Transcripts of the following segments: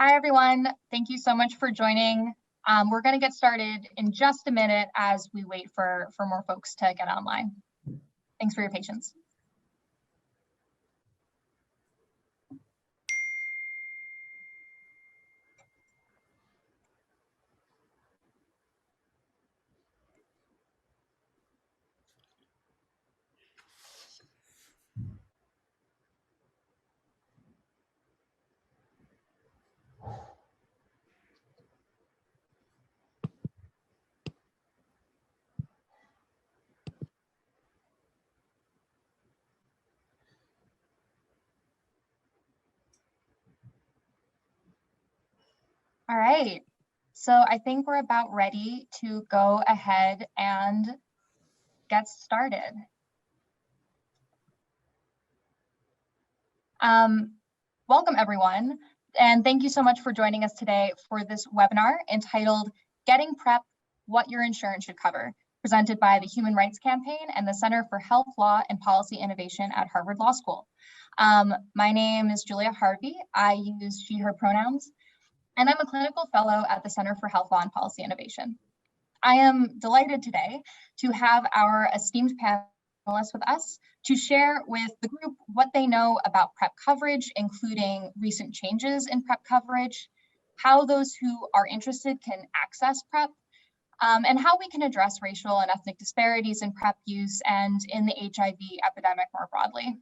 Hi, everyone. Thank you so much for joining. We're going to get started in just a minute as we wait for more folks to get online. Thanks for your patience. All right, so I think we're about ready to go ahead and get started. Welcome, everyone, and thank you so much for joining us today for this webinar entitled Getting PrEP, What Your Insurance Should Cover, presented by the Human Rights Campaign and the Center for Health Law and Policy Innovation at Harvard Law School. My name is Julia Harvey. I use she, her pronouns, and I'm a clinical fellow at the Center for Health Law and Policy Innovation. I am delighted today to have our esteemed panelists with us to share with the group what they know about PrEP coverage, including recent changes in PrEP coverage, how those who are interested can access PrEP, and how we can address racial and ethnic disparities in PrEP use and in the HIV epidemic more broadly.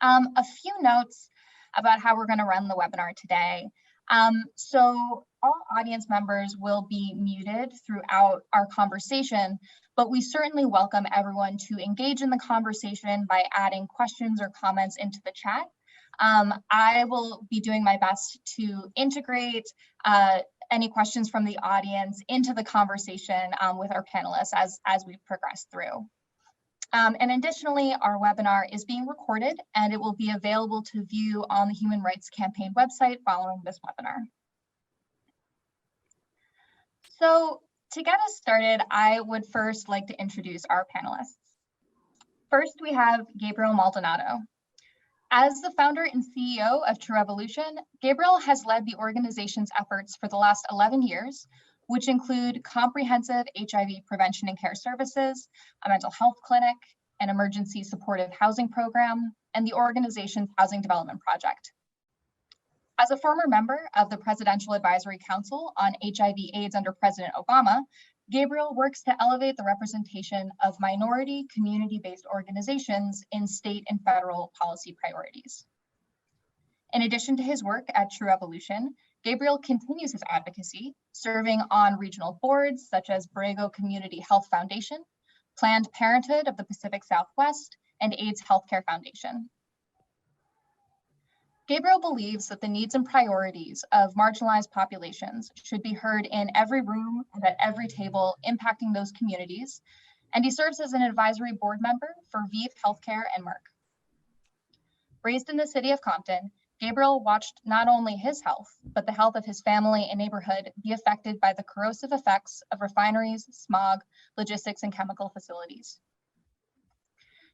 A few notes about how we're going to run the webinar today. So all audience members will be muted throughout our conversation, but we certainly welcome everyone to engage in the conversation by adding questions or comments into the chat. I will be doing my best to integrate any questions from the audience into the conversation with our panelists as we progress through. And additionally, our webinar is being recorded and it will be available to view on the Human Rights Campaign website following this webinar. So to get us started, I would first like to introduce our panelists. First, we have Gabriel Maldonado. As the founder and CEO of True Evolution, Gabriel has led the organization's efforts for the last 11 years, which include comprehensive HIV prevention and care services, a mental health clinic, an emergency supportive housing program, and the organization's housing development project. As a former member of the Presidential Advisory Council on HIV/AIDS under President Obama, Gabriel works to elevate the representation of minority community-based organizations in state and federal policy priorities. In addition to his work at True Evolution, Gabriel continues his advocacy, serving on regional boards such as Borrego Community Health Foundation, Planned Parenthood of the Pacific Southwest, and AIDS Healthcare Foundation. Gabriel believes that the needs and priorities of marginalized populations should be heard in every room and at every table impacting those communities, and he serves as an advisory board member for ViiV Healthcare and Merck. Raised in the city of Compton, Gabriel watched not only his health, but the health of his family and neighborhood be affected by the corrosive effects of refineries, smog, logistics, and chemical facilities.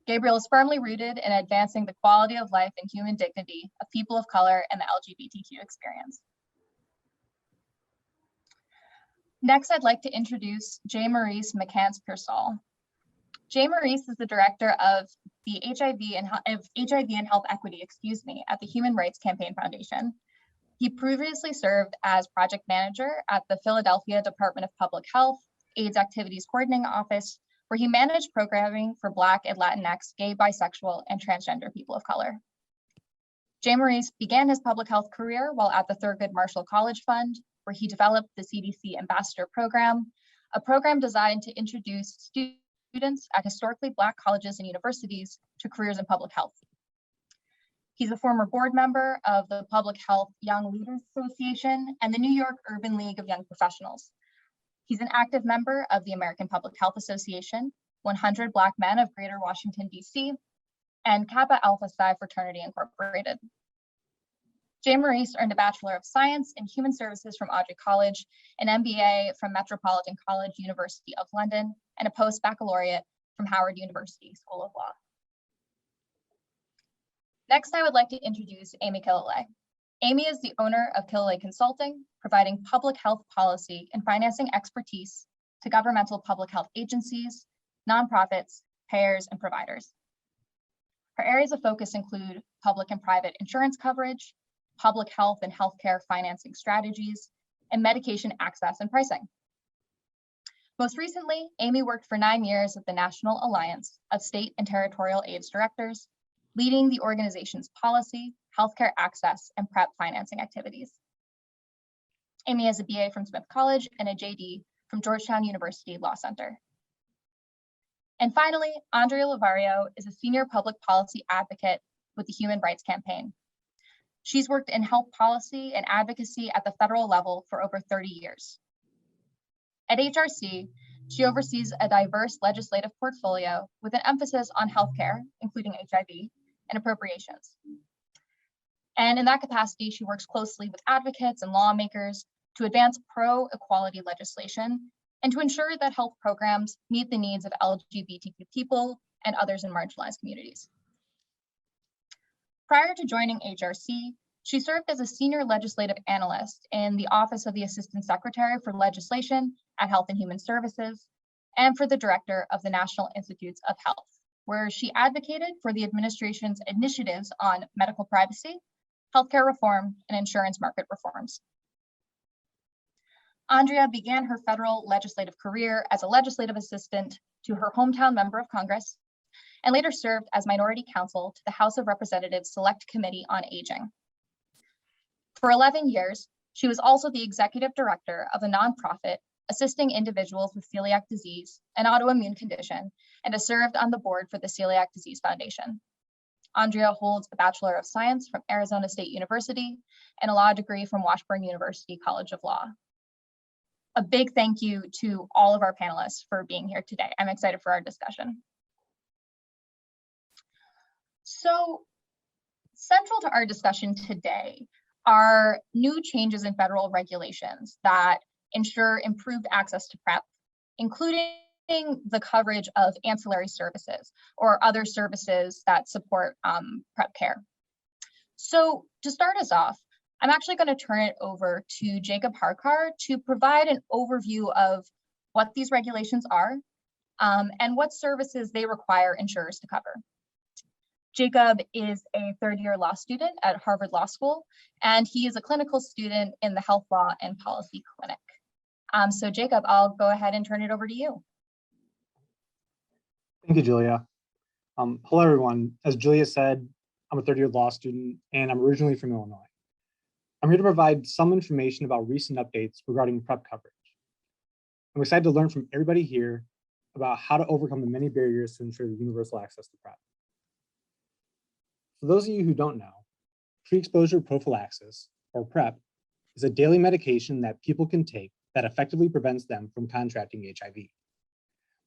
Gabriel is firmly rooted in advancing the quality of life and human dignity of people of color and the LGBTQ experience. Next, I'd like to introduce J. Maurice McCants-Pearsall. J. Maurice is the director of the HIV and Health Equity, at the Human Rights Campaign Foundation. He previously served as project manager at the Philadelphia Department of Public Health AIDS Activities Coordinating Office, where he managed programming for Black and Latinx, gay, bisexual, and transgender people of color. J. Maurice began his public health career while at the Thurgood Marshall College Fund, where he developed the CDC Ambassador Program, a program designed to introduce students at historically Black colleges and universities to careers in public health. He's a former board member of the Public Health Young Leaders Association and the New York Urban League of Young Professionals. He's an active member of the American Public Health Association, 100 Black Men of Greater Washington, D.C., and Kappa Alpha Psi Fraternity Incorporated. J. Maurice earned a Bachelor of Science in Human Services from Audrey College, an MBA from Metropolitan College, University of London, and a post-baccalaureate from Howard University School of Law. Next, I would like to introduce Amy Kilalay. Amy is the owner of Kilalay Consulting, providing public health policy and financing expertise to governmental public health agencies, nonprofits, payers, and providers. Her areas of focus include public and private insurance coverage, public health and healthcare financing strategies, and medication access and pricing. Most recently, Amy worked for 9 years at the National Alliance of State and Territorial AIDS Directors, leading the organization's policy, healthcare access, and PrEP financing activities. Amy has a BA from Smith College and a JD from Georgetown University Law Center. And finally, Andrea Lavario is a senior public policy advocate with the Human Rights Campaign. She's worked in health policy and advocacy at the federal level for over 30 years. At HRC, she oversees a diverse legislative portfolio with an emphasis on healthcare, including HIV, and appropriations. And in that capacity, she works closely with advocates and lawmakers to advance pro-equality legislation and to ensure that health programs meet the needs of LGBTQ people and others in marginalized communities. Prior to joining HRC, she served as a senior legislative analyst in the Office of the Assistant Secretary for Legislation at Health and Human Services and for the Director of the National Institutes of Health, where she advocated for the administration's initiatives on medical privacy, healthcare reform, and insurance market reforms. Andrea began her federal legislative career as a legislative assistant to her hometown member of Congress and later served as minority counsel to the House of Representatives Select Committee on Aging. For 11 years, she was also the executive director of a nonprofit assisting individuals with celiac disease, an autoimmune condition, and has served on the board for the Celiac Disease Foundation. Andrea holds a Bachelor of Science from Arizona State University and a law degree from Washburn University College of Law. A big thank you to all of our panelists for being here today. I'm excited for our discussion. So, central to our discussion today are new changes in federal regulations that ensure improved access to PrEP, including the coverage of ancillary services or other services that support PrEP care. So to start us off, I'm actually going to turn it over to Jacob Harkar to provide an overview of what these regulations are and what services they require insurers to cover. Jacob is a third-year law student at Harvard Law School, and he is a clinical student in the Health Law and Policy Clinic. So Jacob, I'll go ahead and turn it over to you. Thank you, Julia. Hello, everyone. As Julia said, I'm a third-year law student, and I'm originally from Illinois. I'm here to provide some information about recent updates regarding PrEP coverage. I'm excited to learn from everybody here about how to overcome the many barriers to ensure universal access to PrEP. For those of you who don't know, pre-exposure prophylaxis, or PrEP, is a daily medication that people can take that effectively prevents them from contracting HIV.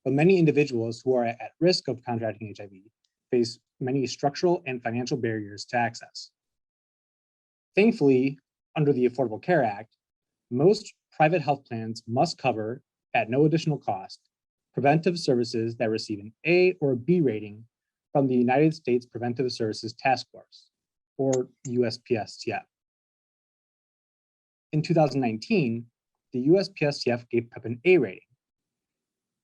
But many individuals who are at risk of contracting HIV face many structural and financial barriers to access. Thankfully, under the Affordable Care Act, most private health plans must cover, at no additional cost, preventive services that receive an A or a B rating from the United States Preventive Services Task Force, or USPSTF. In 2019, the USPSTF gave PrEP an A rating,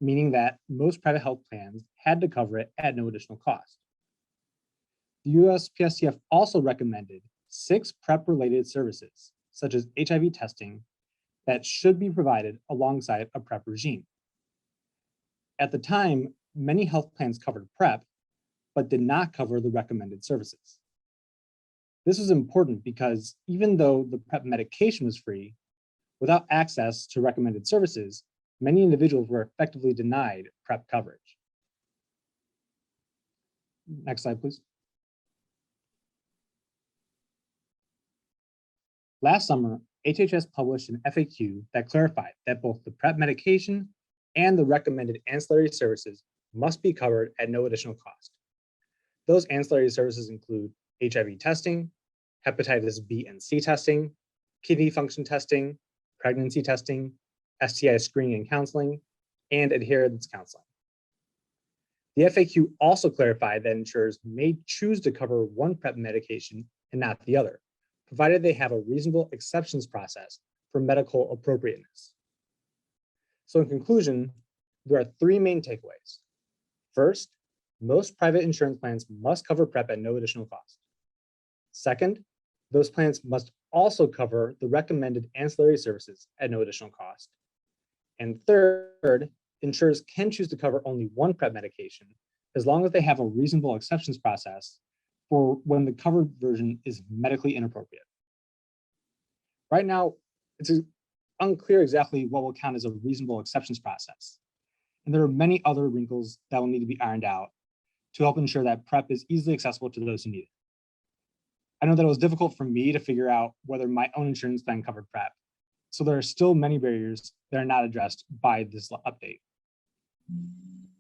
meaning that most private health plans had to cover it at no additional cost. The USPSTF also recommended 6 PrEP-related services, such as HIV testing, that should be provided alongside a PrEP regime. At the time, many health plans covered PrEP, but did not cover the recommended services. This was important because even though the PrEP medication was free, without access to recommended services, many individuals were effectively denied PrEP coverage. Next slide, please. Last summer, HHS published an FAQ that clarified that both the PrEP medication and the recommended ancillary services must be covered at no additional cost. Those ancillary services include HIV testing, hepatitis B and C testing, kidney function testing, pregnancy testing, STI screening and counseling, and adherence counseling. The FAQ also clarified that insurers may choose to cover one PrEP medication and not the other, provided they have a reasonable exceptions process for medical appropriateness. So in conclusion, there are three main takeaways. First, most private insurance plans must cover PrEP at no additional cost. Second, those plans must also cover the recommended ancillary services at no additional cost. And third, insurers can choose to cover only one PrEP medication as long as they have a reasonable exceptions process for when the covered version is medically inappropriate. Right now, it's unclear exactly what will count as a reasonable exceptions process. And there are many other wrinkles that will need to be ironed out to help ensure that PrEP is easily accessible to those who need it. I know that it was difficult for me to figure out whether my own insurance plan covered PrEP. So there are still many barriers that are not addressed by this update.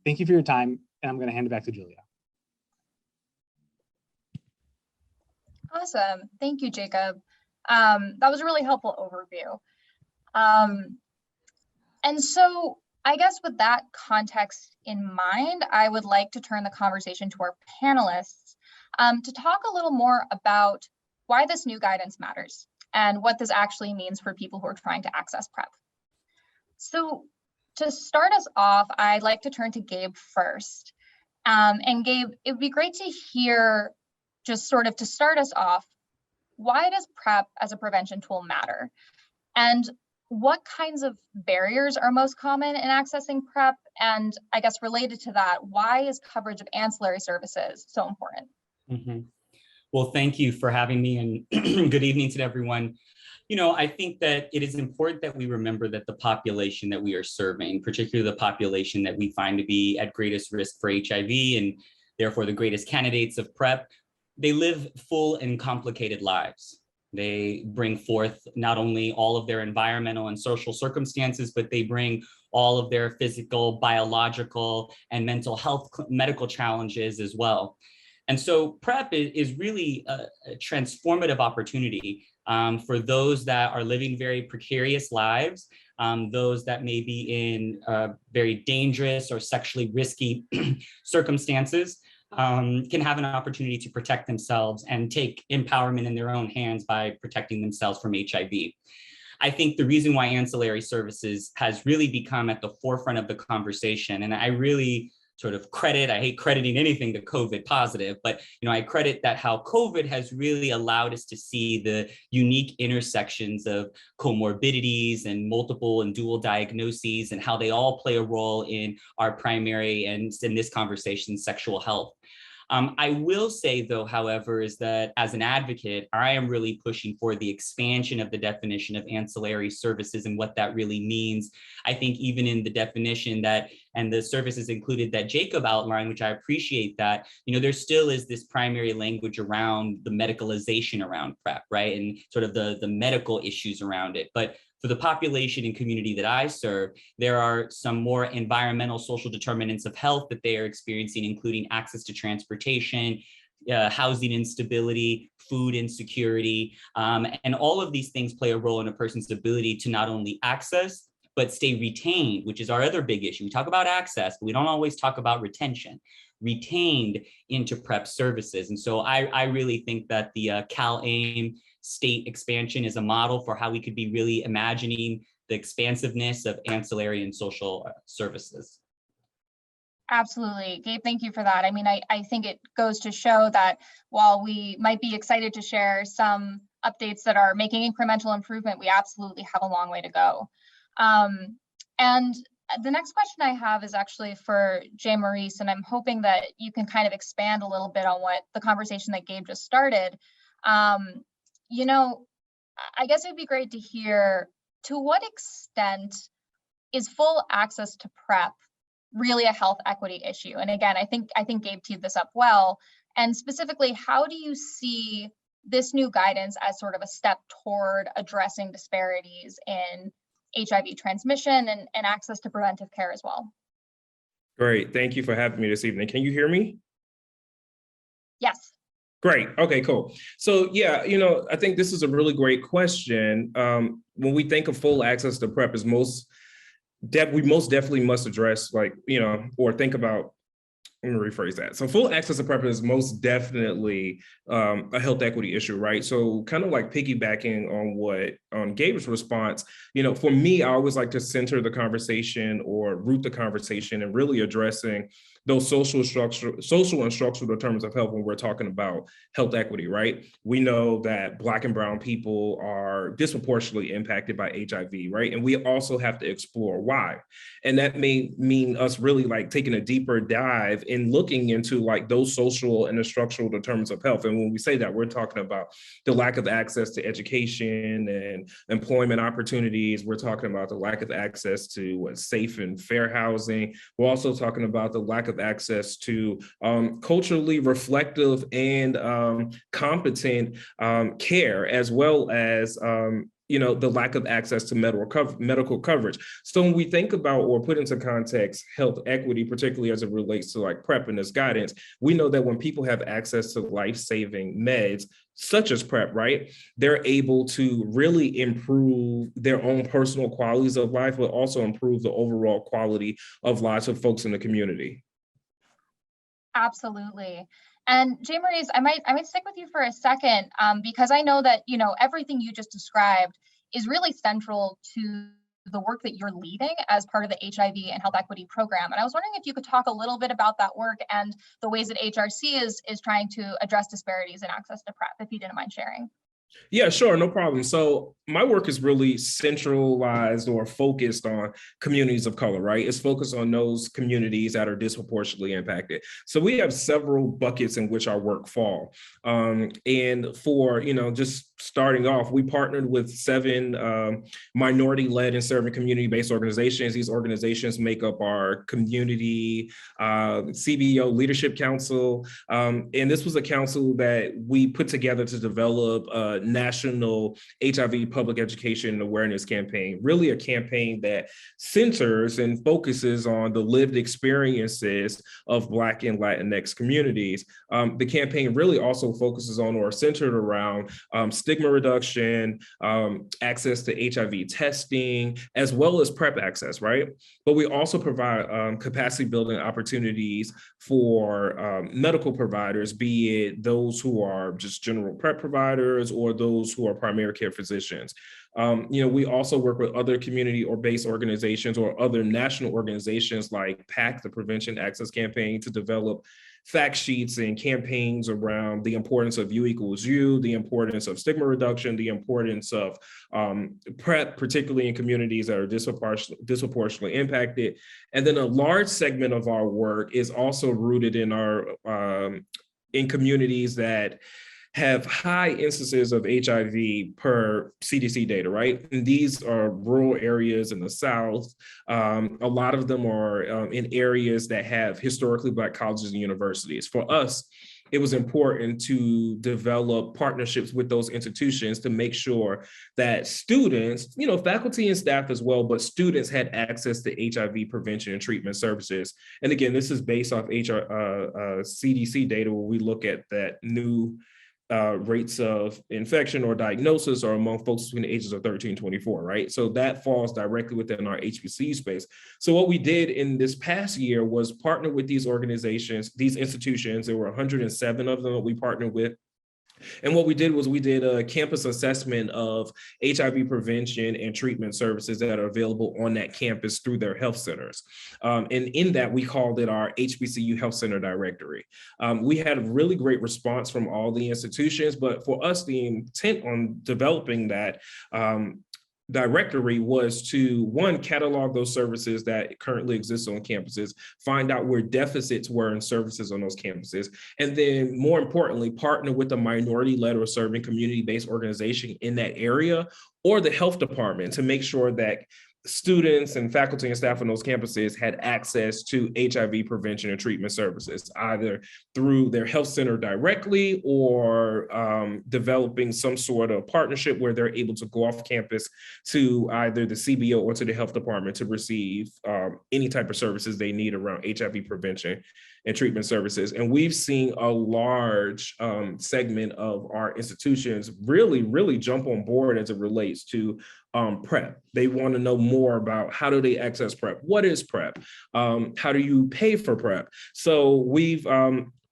Thank you for your time, and I'm going to hand it back to Julia. Awesome. Thank you, Jacob. That was a really helpful overview. And so I guess with that context in mind, I would like to turn the conversation to our panelists to talk a little more about why this new guidance matters and what this actually means for people who are trying to access PrEP. So to start us off, I'd like to turn to Gabe first. And Gabe, it would be great to hear, just sort of to start us off, why does PrEP as a prevention tool matter? And what kinds of barriers are most common in accessing PrEP? And I guess related to that, why is coverage of ancillary services so important? Well, thank you for having me, and good evening to everyone. You know, I think that it is important that we remember that the population that we are serving, particularly the population that we find to be at greatest risk for HIV and therefore the greatest candidates of PrEP, they live full and complicated lives. They bring forth not only all of their environmental and social circumstances, but they bring all of their physical, biological, and mental health medical challenges as well. And so PrEP is really a transformative opportunity for those that are living very precarious lives, those that may be in very dangerous or sexually risky circumstances, can have an opportunity to protect themselves and take empowerment in their own hands by protecting themselves from HIV. I think the reason why ancillary services has really become at the forefront of the conversation, and I really sort of I hate crediting anything to COVID positive, but I credit that how COVID has really allowed us to see the unique intersections of comorbidities and multiple and dual diagnoses and how they all play a role in our primary and, in this conversation, sexual health. I will say, though, however, is that as an advocate, I am really pushing for the expansion of the definition of ancillary services and what that really means. I think even in the definition that and the services included that Jacob outlined, which I appreciate that, there still is this primary language around the medicalization around PrEP, right? And sort of the medical issues around it. But for the population and community that I serve, there are some more environmental social determinants of health that they are experiencing, including access to transportation, housing instability, food insecurity, and all of these things play a role in a person's ability to not only access, but stay retained, which is our other big issue. We talk about access, but we don't always talk about retention, retained into PrEP services. And so I really think that the CalAIM state expansion is a model for how we could be really imagining the expansiveness of ancillary and social services. Absolutely. Gabe, thank you for that. I mean, I think it goes to show that while we might be excited to share some updates that are making incremental improvement, we absolutely have a long way to go. And the next question I have is actually for Jay Maurice, and I'm hoping that you can kind of expand a little bit on what the conversation that Gabe just started. I guess it'd be great to hear, to what extent is full access to PrEP really a health equity issue? And again, I think Gabe teed this up well. And specifically, how do you see this new guidance as sort of a step toward addressing disparities in HIV transmission and access to preventive care as well? Great. Thank you for having me this evening. Can you hear me? Yes. Great. Okay, cool. So yeah, I think this is a really great question. When we think of full access to PrEP, we most definitely must address, or think about Let me rephrase that. So full access to PrEP is most definitely a health equity issue, right? So kind of like piggybacking on Gabe's response, for me, I always like to center the conversation or root the conversation and really addressing those social and structural determinants of health when we're talking about health equity, right? We know that Black and brown people are disproportionately impacted by HIV, right? And we also have to explore why. And that may mean us really like taking a deeper dive in looking into like those social and the structural determinants of health. And when we say that, we're talking about the lack of access to education and employment opportunities. We're talking about the lack of access to safe and fair housing. We're also talking about the lack of access to culturally reflective and competent care, as well as the lack of access to medical coverage. So when we think about or put into context health equity, particularly as it relates to like PrEP and this guidance, we know that when people have access to life-saving meds, such as PrEP, right, they're able to really improve their own personal qualities of life, but also improve the overall quality of lives of folks in the community. Absolutely. And Maurice, I might stick with you for a second, because I know that, everything you just described is really central to the work that you're leading as part of the HIV and health equity program. And I was wondering if you could talk a little bit about that work and the ways that HRC is trying to address disparities in access to PrEP, if you didn't mind sharing. Yeah, sure, no problem. So my work is really centralized or focused on communities of color, right? It's focused on those communities that are disproportionately impacted. So we have several buckets in which our work fall. And for, just starting off, we partnered with 7 minority-led and serving community-based organizations. These organizations make up our community CBO Leadership Council. And this was a council that we put together to develop a national HIV public education and awareness campaign, really a campaign that centers and focuses on the lived experiences of Black and Latinx communities. The campaign really also focuses on or centered around stigma reduction, access to HIV testing, as well as PrEP access, right? But we also provide capacity building opportunities for medical providers, be it those who are just general PrEP providers or those who are primary care physicians. We also work with other community or based organizations or other national organizations like PAC, the Prevention Access Campaign, to develop fact sheets and campaigns around the importance of U equals U, the importance of stigma reduction, the importance of PrEP, particularly in communities that are disproportionately impacted. And then a large segment of our work is also rooted in in communities that have high instances of HIV per CDC data, right? And these are rural areas in the South. A lot of them are in areas that have historically Black colleges and universities. For us, it was important to develop partnerships with those institutions to make sure that students, faculty and staff as well, but students had access to HIV prevention and treatment services. And again, this is based off CDC data where we look at that new rates of infection or diagnosis are among folks between the ages of 13 and 24, right? So that falls directly within our HBCU space. So what we did in this past year was partner with these organizations, these institutions. There were 107 of them that we partnered with. And what we did was we did a campus assessment of HIV prevention and treatment services that are available on that campus through their health centers. And in that, we called it our HBCU Health Center Directory. We had a really great response from all the institutions, but for us, the intent on developing that directory was to, one, catalog those services that currently exist on campuses, find out where deficits were in services on those campuses, and then more importantly, partner with a minority-led or serving community-based organization in that area or the health department to make sure that students and faculty and staff on those campuses had access to HIV prevention and treatment services, either through their health center directly or developing some sort of partnership where they're able to go off campus to either the CBO or to the health department to receive any type of services they need around HIV prevention and treatment services. And we've seen a large segment of our institutions really jump on board as it relates to PrEP. They want to know more about how do they access PrEP? What is PrEP? How do you pay for PrEP? So we've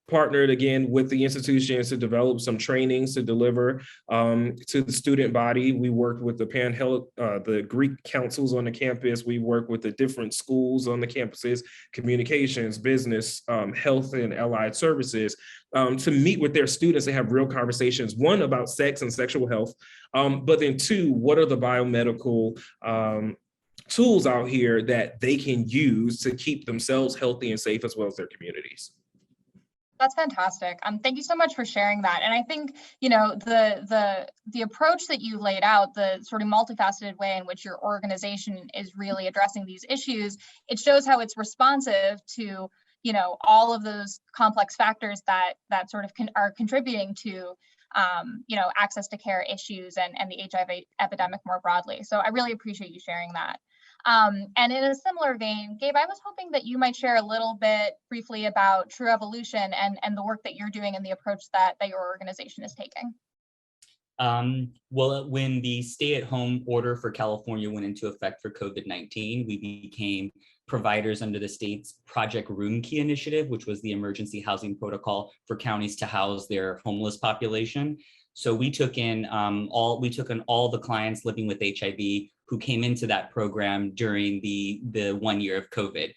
partnered again with the institutions to develop some trainings to deliver to the student body. We worked with the the Greek councils on the campus. We worked with the different schools on the campuses, communications, business, health, and allied services to meet with their students and have real conversations, one, about sex and sexual health, but then two, what are the biomedical tools out here that they can use to keep themselves healthy and safe, as well as their communities. That's fantastic. Thank you so much for sharing that. And I think, you know, the approach that you laid out, the sort of multifaceted way in which your organization is really addressing these issues, it shows how it's responsive to, you know, all of those complex factors that sort of are contributing to, you know, access to care issues and the HIV epidemic more broadly. So I really appreciate you sharing that. And in a similar vein, Gabe, I was hoping that you might share a little bit briefly about True Evolution and the work that you're doing and the approach that your organization is taking. Well, when the stay-at-home order for California went into effect for COVID-19, we became providers under the state's Project Room Key initiative, which was the emergency housing protocol for counties to house their homeless population. So we took in all the clients living with HIV who came into that program during the 1 year of COVID.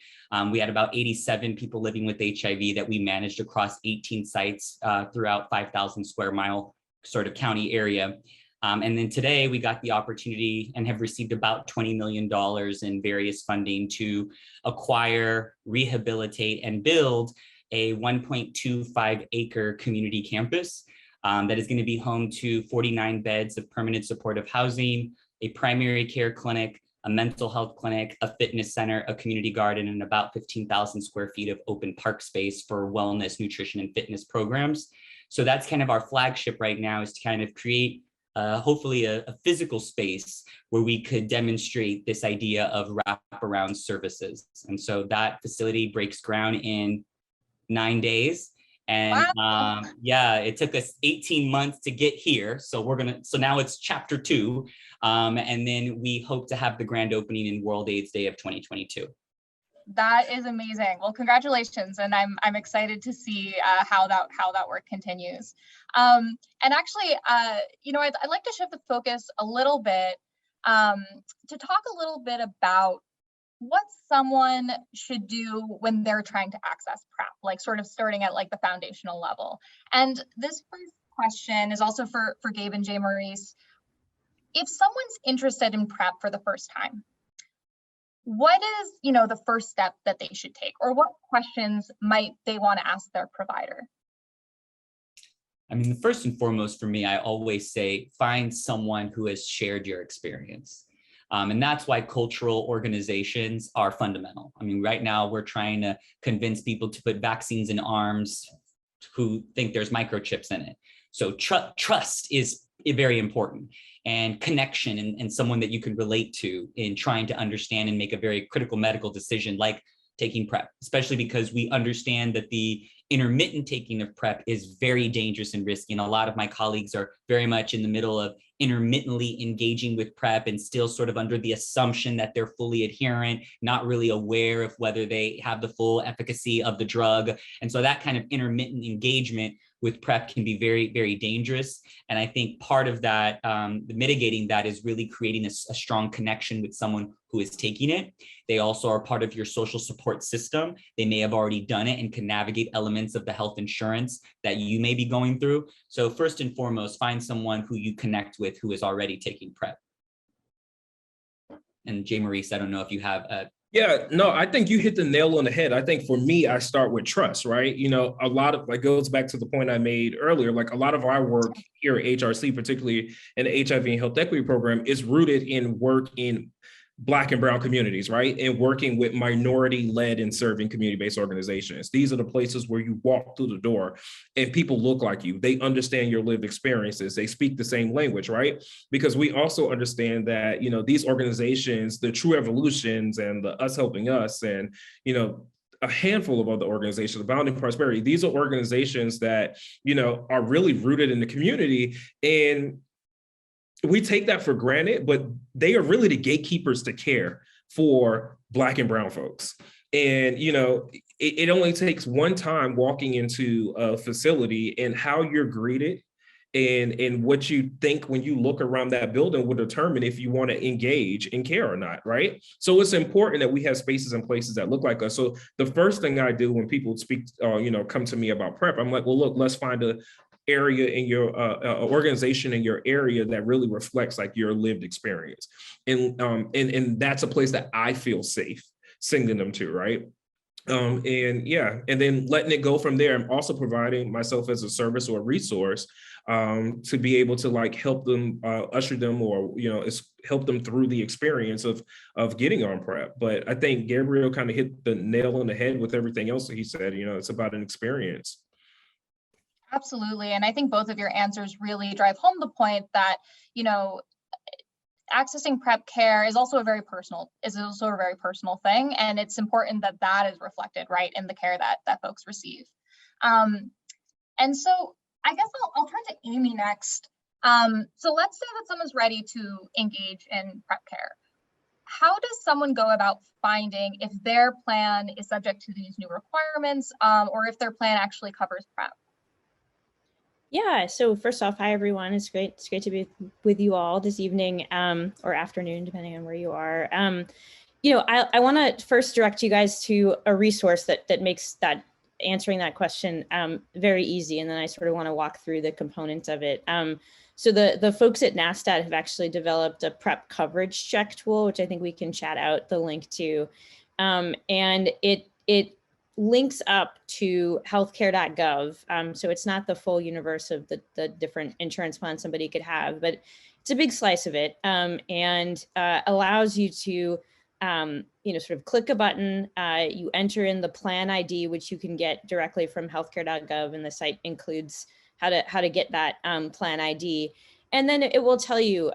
We had about 87 people living with HIV that we managed across 18 sites throughout 5,000 square mile sort of county area. And then today we got the opportunity and have received about $20 million in various funding to acquire, rehabilitate, and build a 1.25 acre community campus that is going to be home to 49 beds of permanent supportive housing, a primary care clinic, a mental health clinic, a fitness center, a community garden, and about 15,000 square feet of open park space for wellness, nutrition, and fitness programs. So that's kind of our flagship right now, is to kind of create hopefully a physical space where we could demonstrate this idea of wraparound services. And so that facility breaks ground in 9 days. And wow. Yeah, it took us 18 months to get here. So now it's chapter 2. And then we hope to have the grand opening in World AIDS Day of 2022. That is amazing. Well, congratulations, and I'm excited to see how that work continues. And actually, you know, I'd like to shift the focus a little bit to talk a little bit about what someone should do when they're trying to access PrEP, like sort of starting at like the foundational level. And this first question is also for Gabe and J. Maurice. If someone's interested in PrEP for the first time, what is, you know, the first step that they should take, or what questions might they want to ask their provider? I mean, first and foremost for me, I always say, find someone who has shared your experience. And that's why cultural organizations are fundamental. I mean, right now we're trying to convince people to put vaccines in arms who think there's microchips in it. So trust is very important, and connection and someone that you can relate to in trying to understand and make a very critical medical decision like taking PrEP, especially because we understand that the intermittent taking of PrEP is very dangerous and risky. And a lot of my colleagues are very much in the middle of intermittently engaging with PrEP and still sort of under the assumption that they're fully adherent, not really aware of whether they have the full efficacy of the drug. And so that kind of intermittent engagement with PrEP can be very, very dangerous. And I think part of that, mitigating that, is really creating a strong connection with someone who is taking it. They also are part of your social support system. They may have already done it and can navigate elements of the health insurance that you may be going through. So first and foremost, find someone who you connect with who is already taking PrEP. And J. Maurice, I don't know if you have a Yeah, no, I think you hit the nail on the head. I think for me, I start with trust, right? You know, a lot of, like, goes back to the point I made earlier, like a lot of our work here at HRC, particularly in the HIV and Health Equity Program, is rooted in work in Black and Brown communities, right? And working with minority-led and serving community-based organizations. These are the places where you walk through the door and people look like you. They understand your lived experiences. They speak the same language, right? Because we also understand that, you know, these organizations, the True Evolutions and the Us Helping Us and, you know, a handful of other organizations, Abounding Prosperity. These are organizations that, you know, are really rooted in the community, and we take that for granted, but they are really the gatekeepers to care for Black and brown folks. And, you know, it only takes one time walking into a facility, and how you're greeted and what you think when you look around that building will determine if you want to engage in care or not, right? So it's important that we have spaces and places that look like us. So the first thing I do when people speak, you know, come to me about PrEP, I'm like, well, look, let's find a area in your organization in your area that really reflects like your lived experience. And that's a place that I feel safe sending them to, right? And yeah, and then letting it go from there. I'm also providing myself as a service or a resource to be able to like help them, usher them, or, you know, help them through the experience of getting on PrEP. But I think Gabriel kind of hit the nail on the head with everything else that he said. You know, it's about an experience. Absolutely. And I think both of your answers really drive home the point that, you know, accessing PrEP care is also a very personal thing. And it's important that that is reflected, right, in the care that folks receive. And so I guess I'll turn to Amy next. So let's say that someone's ready to engage in PrEP care. How does someone go about finding if their plan is subject to these new requirements, or if their plan actually covers PrEP? Yeah, so first off, hi everyone. It's great to be with you all this evening or afternoon, depending on where you are. You know, I want to first direct you guys to a resource that makes that answering that question very easy, and then I sort of want to walk through the components of it. So the folks at NASDAQ have actually developed a PrEP coverage check tool, which I think we can chat out the link to, and it links up to healthcare.gov. So it's not the full universe of the different insurance plans somebody could have, but it's a big slice of it, and allows you to, you know, sort of click a button, you enter in the plan ID, which you can get directly from healthcare.gov, and the site includes how to get that plan ID. And then it will tell you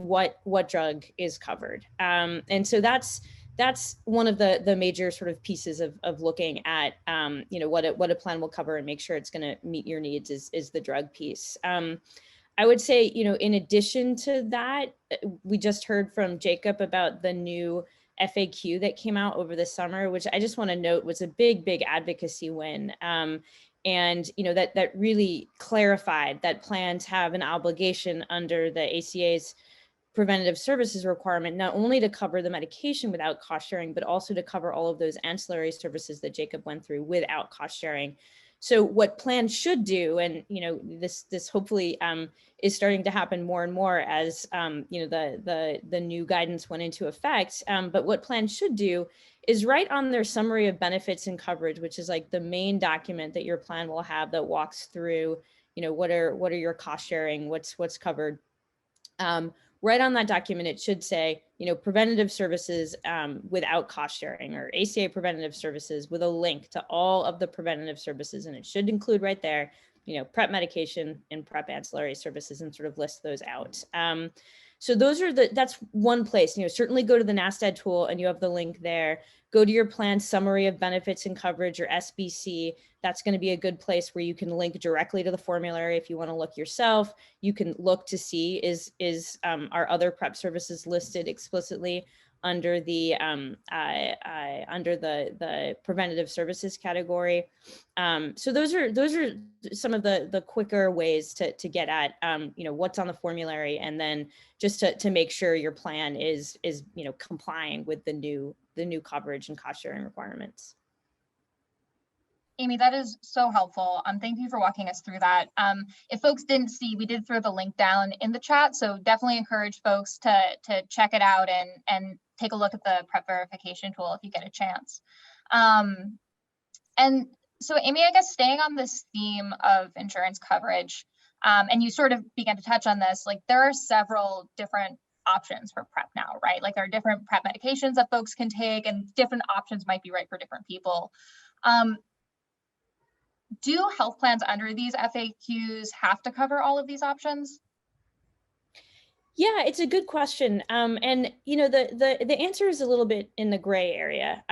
what drug is covered. And so that's one of the major sort of pieces of looking at, you know, what a plan will cover and make sure it's going to meet your needs is the drug piece. I would say, you know, in addition to that, we just heard from Jacob about the new FAQ that came out over the summer, which I just want to note was a big advocacy win. And, you know, that really clarified that plans have an obligation under the ACA's preventative services requirement, not only to cover the medication without cost sharing, but also to cover all of those ancillary services that Jacob went through without cost sharing. So what plans should do, and, you know, this hopefully is starting to happen more and more as, you know, the new guidance went into effect. But what plans should do is write on their summary of benefits and coverage, which is like the main document that your plan will have that walks through, you know, what are your cost sharing, what's covered. Right on that document, it should say, you know, preventative services without cost sharing, or ACA preventative services, with a link to all of the preventative services. And it should include right there, you know, PrEP medication and PrEP ancillary services, and sort of list those out. So those are that's one place, you know, certainly go to the NASDAQ tool and you have the link there. Go to your plan summary of benefits and coverage, or SBC. That's going to be a good place where you can link directly to the formulary. If you want to look yourself, you can look to see is our other PrEP services listed explicitly under the preventative services category. So those are some of the quicker ways to get at you know, what's on the formulary, and then just to make sure your plan is you know, complying with the new coverage and cost sharing requirements. Amy, that is so helpful. Thank you for walking us through that. If folks didn't see, we did throw the link down in the chat, so definitely encourage folks to check it out and take a look at the PrEP verification tool if you get a chance. And so, Amy, I guess staying on this theme of insurance coverage, and you sort of began to touch on this, like there are several different options for PrEP now, right? Like there are different PrEP medications that folks can take, and different options might be right for different people. Do health plans under these FAQs have to cover all of these options? Yeah, it's a good question. And you know, the answer is a little bit in the gray area.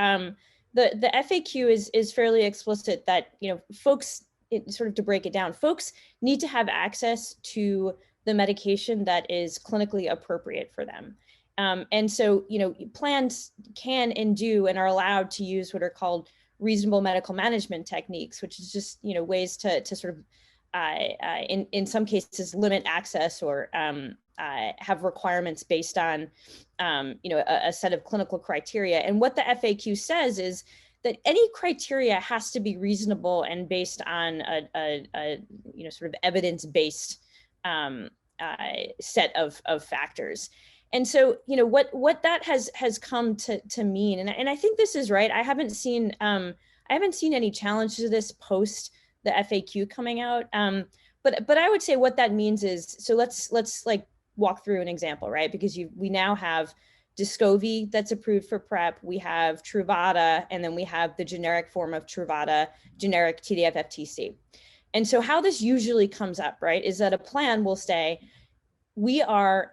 the FAQ is fairly explicit that, folks, sort of to break it down, folks need to have access to the medication that is clinically appropriate for them. And so, plans can and do and are allowed to use what are called reasonable medical management techniques, which is just, ways to sort of, in some cases, limit access or have requirements based on, a set of clinical criteria. And what the FAQ says is that any criteria has to be reasonable and based on a sort of evidence-based set of factors. And so, what that has come to mean, and I think this is right. I haven't seen any challenge to this post the FAQ coming out. But I would say what that means is, so let's like walk through an example, right? Because we now have Descovy that's approved for PrEP, we have Truvada, and then we have the generic form of Truvada, generic TDF-FTC. And so how this usually comes up, right, is that a plan will say, we're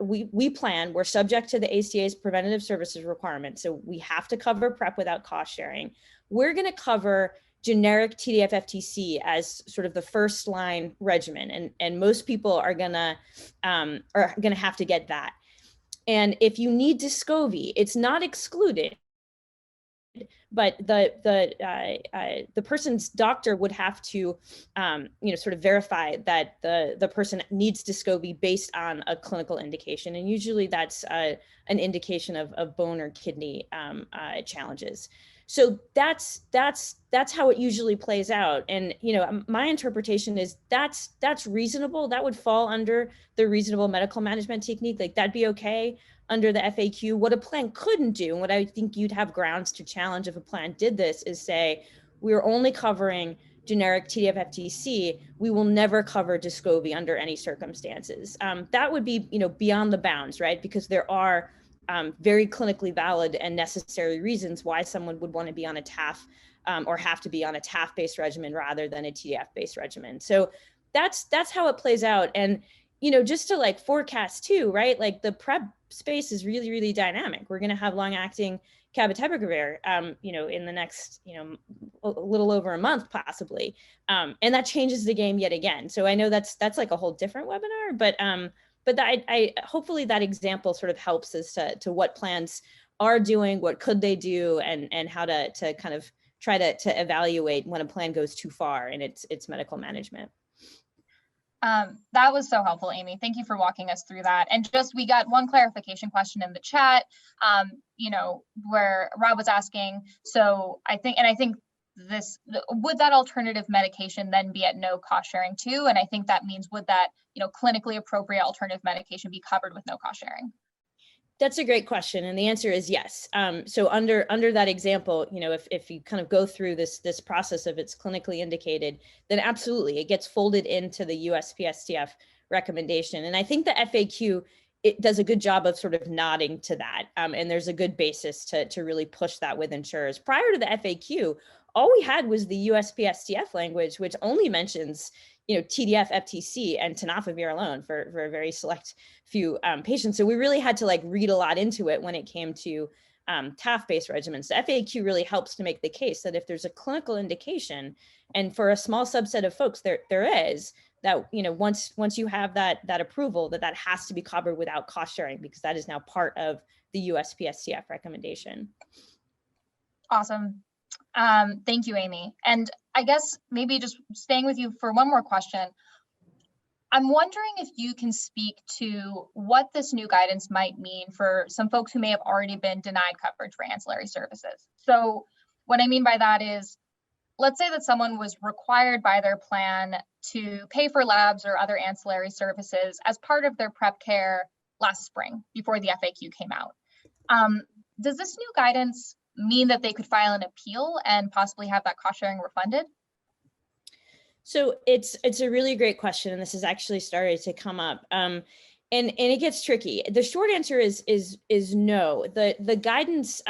subject to the ACA's preventative services requirement. So we have to cover PrEP without cost sharing. We're going to cover generic TDF-FTC as sort of the first line regimen. And most people are gonna have to get that. And if you need Descovy, it's not excluded, but the person's doctor would have to, sort of verify that the person needs Descovy based on a clinical indication. And usually that's an indication of bone or kidney challenges. So that's how it usually plays out. And, my interpretation is that's reasonable. That would fall under the reasonable medical management technique. Like that'd be okay under the FAQ. What a plan couldn't do, and what I think you'd have grounds to challenge if a plan did this, is say, we're only covering generic TDF-FTC. We will never cover Descovy under any circumstances. That would be, beyond the bounds, right? Because there are very clinically valid and necessary reasons why someone would want to be on a TAF or have to be on a TAF-based regimen rather than a TDF-based regimen. So that's how it plays out. And, just to like forecast too, right? Like the PrEP space is really, really dynamic. We're going to have long-acting cabotegravir, in the next, a little over a month possibly. And that changes the game yet again. So I know that's like a whole different webinar, but I hopefully that example sort of helps as to what plans are doing, what could they do, and how to kind of try to evaluate when a plan goes too far in its medical management. That was so helpful, Amy. Thank you for walking us through that. And we got one clarification question in the chat, where Rob was asking, so I think would that alternative medication then be at no cost sharing too? And I think that means, would that, clinically appropriate alternative medication be covered with no cost sharing? That's a great question. And the answer is yes. So under that example, if you kind of go through this process of it's clinically indicated, then absolutely it gets folded into the USPSTF recommendation. And I think the FAQ, it does a good job of sort of nodding to that. And there's a good basis to really push that with insurers. Prior to the FAQ, all we had was the USPSTF language, which only mentions TDF, FTC, and tenofovir alone for a very select few patients. So we really had to read a lot into it when it came to TAF-based regimens. The FAQ really helps to make the case that if there's a clinical indication, and for a small subset of folks there is, that once you have that approval, that has to be covered without cost sharing, because that is now part of the USPSTF recommendation. Awesome. Thank you, Amy. And I guess maybe just staying with you for one more question. I'm wondering if you can speak to what this new guidance might mean for some folks who may have already been denied coverage for ancillary services. So what I mean by that is, let's say that someone was required by their plan to pay for labs or other ancillary services as part of their PrEP care last spring before the FAQ came out. Does this new guidance mean that they could file an appeal and possibly have that cost sharing refunded? So it's a really great question, and this has actually started to come up, and it gets tricky. The short answer is no. The guidance,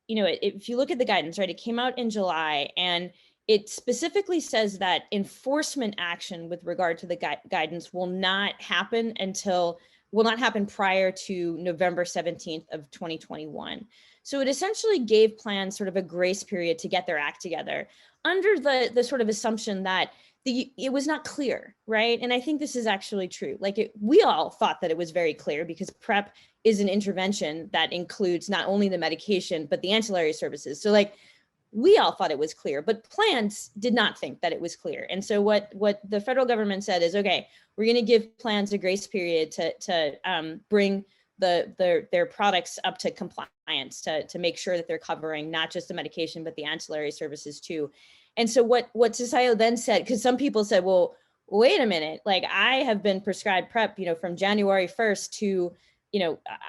if you look at the guidance, right, it came out in July, and it specifically says that enforcement action with regard to the guidance will not happen until will not happen prior to November 17th of 2021. So it essentially gave plans sort of a grace period to get their act together under the sort of assumption that it was not clear, right? And I think this is actually true. Like we all thought that it was very clear because PrEP is an intervention that includes not only the medication, but the ancillary services. So like we all thought it was clear, but plans did not think that it was clear. And so what the federal government said is, okay, we're going to give plans a grace period to bring their products up to compliance, to make sure that they're covering not just the medication, but the ancillary services too. And so what CSIO then said, because some people said, well, wait a minute, like I have been prescribed PrEP, from January 1st to,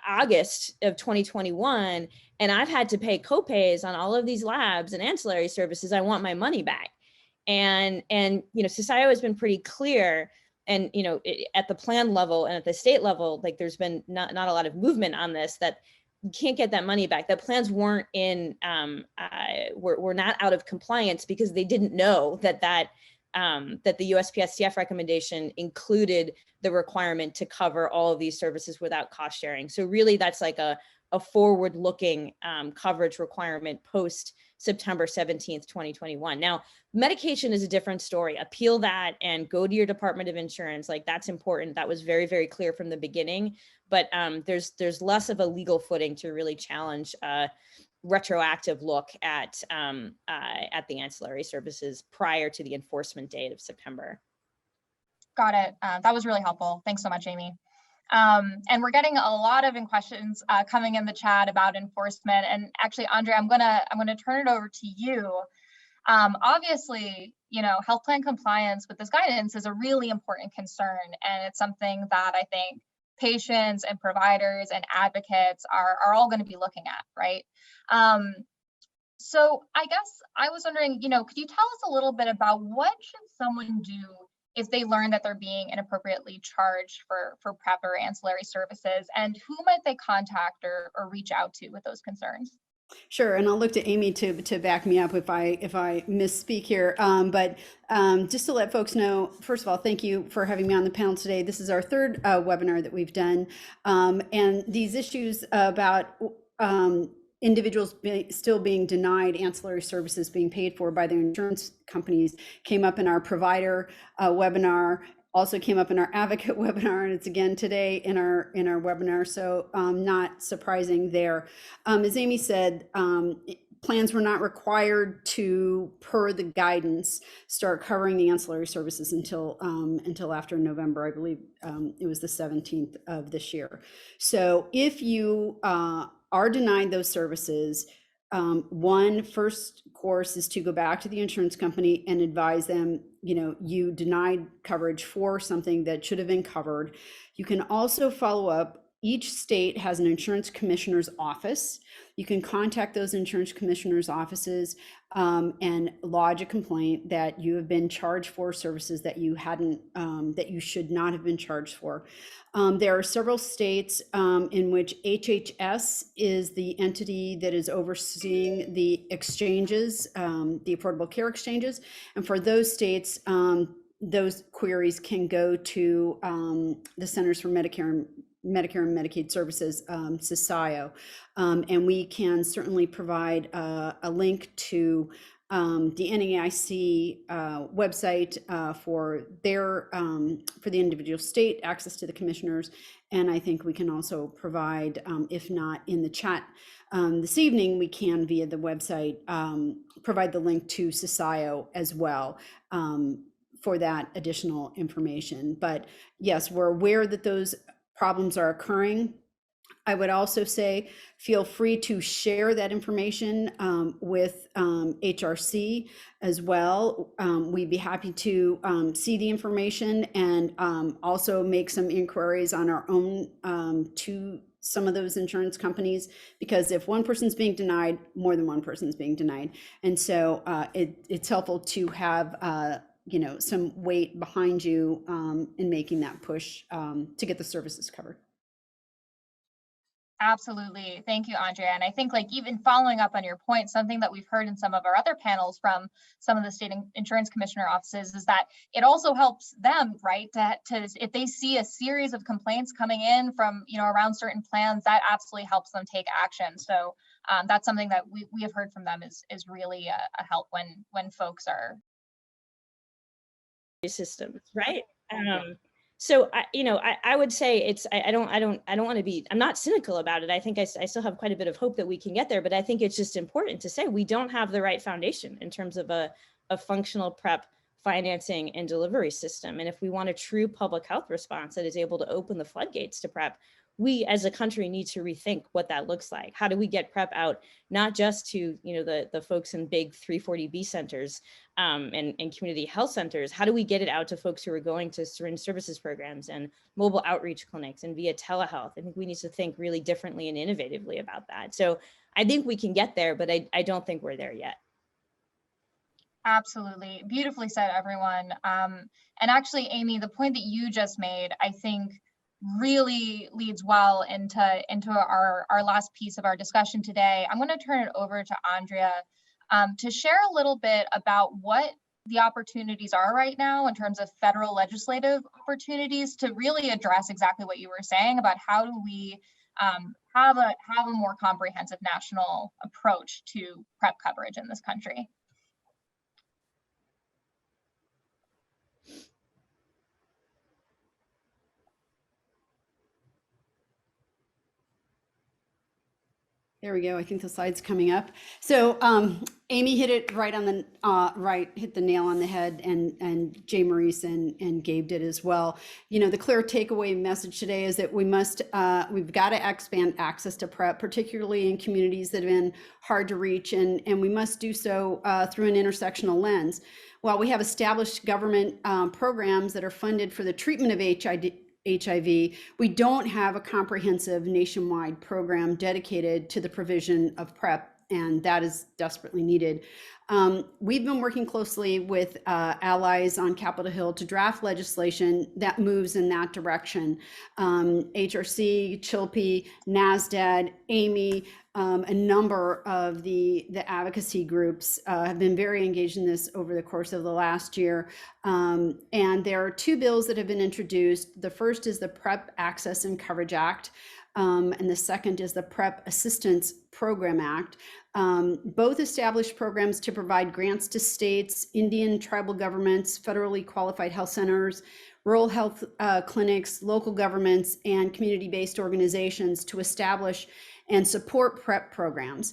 August of 2021, and I've had to pay copays on all of these labs and ancillary services. I want my money back. And CSIO has been pretty clear, and at the plan level and at the state level, like there's been not a lot of movement on this, that you can't get that money back. The plans weren't were not out of compliance because they didn't know that the USPSTF recommendation included the requirement to cover all of these services without cost sharing. So really that's like a forward-looking coverage requirement post September 17th, 2021. Now, medication is a different story. Appeal that and go to your Department of Insurance. Like that's important. That was very, very clear from the beginning, but there's less of a legal footing to really challenge retroactive look at the ancillary services prior to the enforcement date of September. Got it. That was really helpful. Thanks so much, Amy. And we're getting a lot of questions coming in the chat about enforcement. And actually, Andre, I'm gonna turn it over to you. Obviously, health plan compliance with this guidance is a really important concern, and it's something that I think patients and providers and advocates are all going to be looking at, right? So I guess I was wondering, could you tell us a little bit about what should someone do if they learn that they're being inappropriately charged for PrEP or ancillary services, and who might they contact or reach out to with those concerns? Sure, and I'll look to Amy to back me up if I misspeak here. But just to let folks know, first of all, thank you for having me on the panel today. This is our third webinar that we've done, and these issues about individuals still being denied ancillary services being paid for by their insurance companies came up in our provider webinar, also came up in our advocate webinar, and it's again today in our webinar. So not surprising there. As Amy said, plans were not required to, per the guidance, start covering the ancillary services until after November. I believe it was the 17th of this year. So if you are denied those services, first course is to go back to the insurance company and advise them, you denied coverage for something that should have been covered. You can also follow up. Each state has an insurance commissioner's office. You can contact those insurance commissioners' offices and lodge a complaint that you have been charged for services that you should not have been charged for. There are several states in which HHS is the entity that is overseeing the exchanges, the Affordable Care Exchanges. And for those states, those queries can go to the Centers for Medicare and Medicaid Services, CSIO, and we can certainly provide a link to the NAIC website for the individual state, access to the commissioners, and I think we can also provide, if not in the chat this evening, we can via the website provide the link to CSIO as well. For that additional information. But yes, we're aware that those problems are occurring. I would also say, feel free to share that information with HRC as well. We'd be happy to see the information and also make some inquiries on our own to some of those insurance companies, because if one person's being denied, more than one person's being denied. And so it's helpful to have some weight behind you in making that push to get the services covered. Absolutely. Thank you, Andrea. And I think like even following up on your point, something that we've heard in some of our other panels from some of the state insurance commissioner offices is that it also helps them, right, to if they see a series of complaints coming in from, around certain plans, that absolutely helps them take action. So that's something that we have heard from them is really a help when folks are systems, right? So I would say I don't want to be, I'm not cynical about it. I think I still have quite a bit of hope that we can get there, but I think it's just important to say we don't have the right foundation in terms of a functional PrEP financing and delivery system. And if we want a true public health response that is able to open the floodgates to PrEP, we as a country need to rethink what that looks like. How do we get PrEP out, not just to the folks in big 340B centers and community health centers? How do we get it out to folks who are going to syringe services programs and mobile outreach clinics and via telehealth? I think we need to think really differently and innovatively about that. So I think we can get there, but I don't think we're there yet. Absolutely. Beautifully said, everyone. And actually, Amy, the point that you just made, I think really leads well into our last piece of our discussion today. I'm going to turn it over to Andrea to share a little bit about what the opportunities are right now in terms of federal legislative opportunities to really address exactly what you were saying about how do we have a more comprehensive national approach to PrEP coverage in this country. There we go. I think the slide's coming up. So Amy hit it right on the hit the nail on the head, and Jay Maurice and Gabe did as well. The clear takeaway message today is that we've got to expand access to PrEP, particularly in communities that have been hard to reach, and we must do so through an intersectional lens. While we have established government programs that are funded for the treatment of HIV, we don't have a comprehensive nationwide program dedicated to the provision of PrEP, and that is desperately needed. We've been working closely with allies on Capitol Hill to draft legislation that moves in that direction. HRC, CHLP, NASDAD, Amy, a number of the advocacy groups have been very engaged in this over the course of the last year. And there are two bills that have been introduced. The first is the PrEP Access and Coverage Act, and the second is the PrEP Assistance Program Act. Both establish programs to provide grants to states, Indian tribal governments, federally qualified health centers, rural health clinics, local governments, and community-based organizations to establish and support PrEP programs.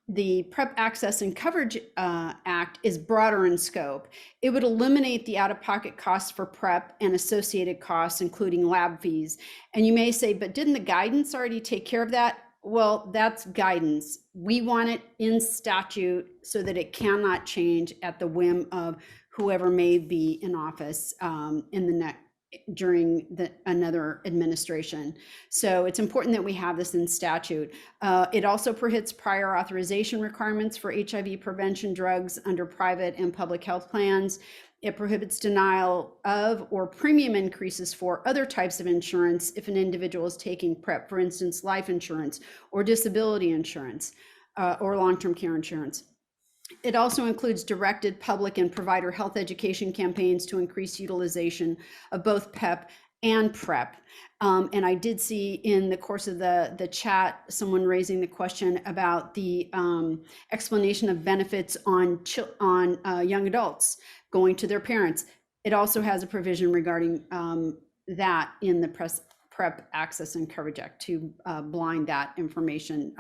The PrEP Access and Coverage Act is broader in scope. It would eliminate the out-of-pocket costs for PrEP and associated costs, including lab fees. And you may say, but didn't the guidance already take care of that? Well, that's guidance. We want it in statute so that it cannot change at the whim of whoever may be in office during another administration. So it's important that we have this in statute. It also prohibits prior authorization requirements for HIV prevention drugs under private and public health plans. It prohibits denial of or premium increases for other types of insurance if an individual is taking PrEP, for instance, life insurance or disability insurance or long-term care insurance. It also includes directed public and provider health education campaigns to increase utilization of both PEP and PrEP. And I did see in the course of the chat, someone raising the question about the explanation of benefits on young adults going to their parents. It also has a provision regarding that in the PrEP Access and Coverage Act to blind that information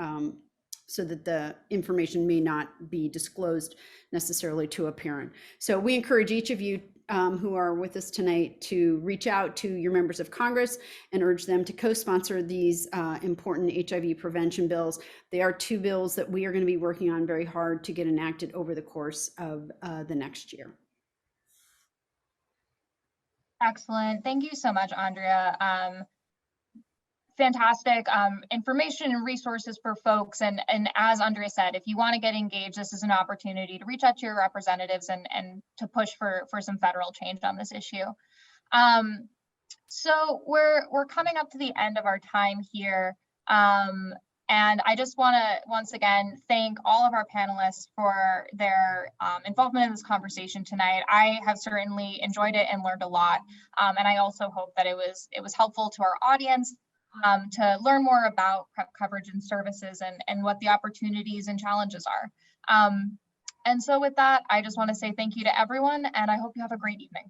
so that the information may not be disclosed necessarily to a parent. So we encourage each of you who are with us tonight to reach out to your members of Congress and urge them to co-sponsor these important HIV prevention bills. They are two bills that we are going to be working on very hard to get enacted over the course of the next year. Excellent. Thank you so much, Andrea. Fantastic information and resources for folks. And as Andrea said, if you want to get engaged, this is an opportunity to reach out to your representatives and to push for some federal change on this issue. So we're coming up to the end of our time here. And I just want to once again thank all of our panelists for their involvement in this conversation tonight. I have certainly enjoyed it and learned a lot. And I also hope that it was helpful to our audience to learn more about PrEP coverage and services and what the opportunities and challenges are. And so with that, I just want to say thank you to everyone, and I hope you have a great evening.